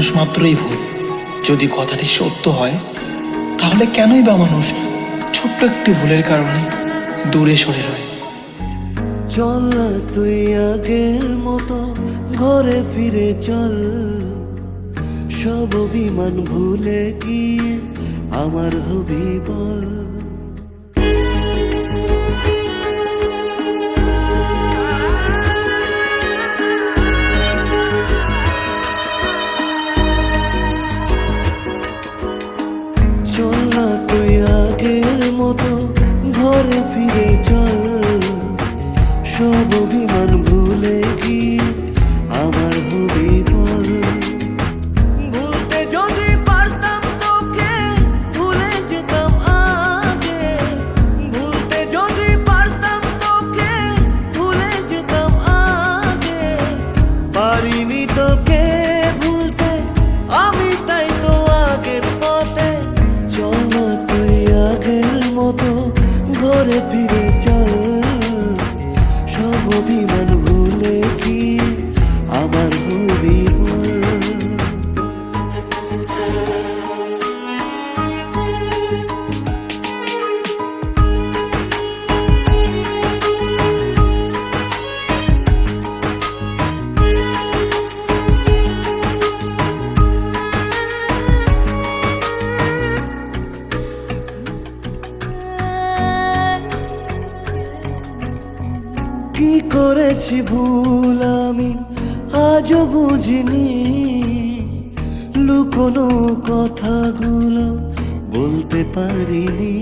মানুষ মাত্রই ভুল। যদি কথাটি সত্য হয় তাহলে কেনই বা মানুষ ছোট্ট একটি ভুলের কারণে দূরে সরে রয়? চল না তুই আগের মতো ঘরে ফিরে চল, সব অভিমান ভুলে গিয়ে আমার হবি বল। চল না তুই আগের মতো ঘরে ফিরে চল, সব অভিমান ভুলে গিয়ে আমার হবি বল। ভুলতে যদি পারতাম তোকে ভুলে যেতাম আগে, ভুলতে যদি পারতাম তোকে ভুলে যেতাম আগে। পারিনি তোকে ভুলতে আমি, তাই তো আগের পথে। চল না তুই আগের মতো ঘরে ফিরে চল, সব অভিমান ভুলে গিয়ে আমার হবি বল। কি করেছি ভুল আমি আজও বুঝিনি, লুকোনো কথাগুলো বলতে পারিনি।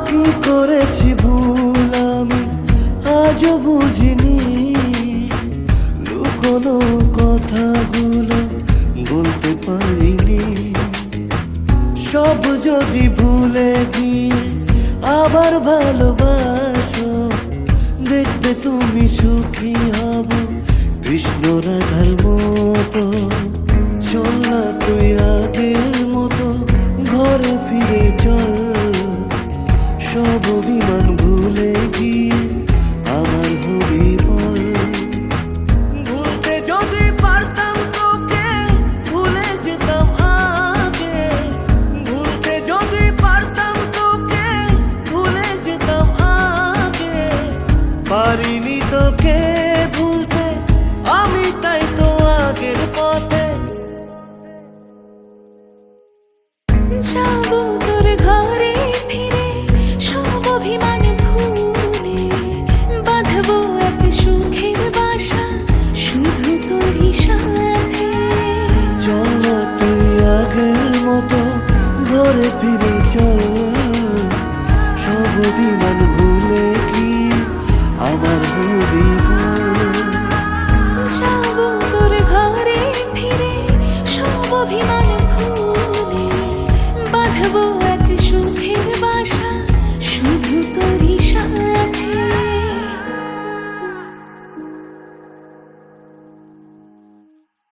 কি করেছি ভুল আমি আজও বুঝিনি, কোনো কথাগুলো বলতে পারিনি। সব যদি ভুলে গিয়ে আবার ভালোবাসো, দেখবে তুমি সুখী হব কৃষ্ণ রাধার মতো। চল না তুই আগের মতো ঘরে ফিরে চল, সব অভিমান ভুলে গিয়ে আমার হবি বল। পারিনি তোকে ভুলতে আমি, তাই তো আগের পথে। যাবো তোর ঘরে ফিরে সব অভিমান ভুলে, বাঁধবো এক সুখের বাসা শুধু তোরই সাথে। চল না তুই আগের মতো ঘরে ফিরে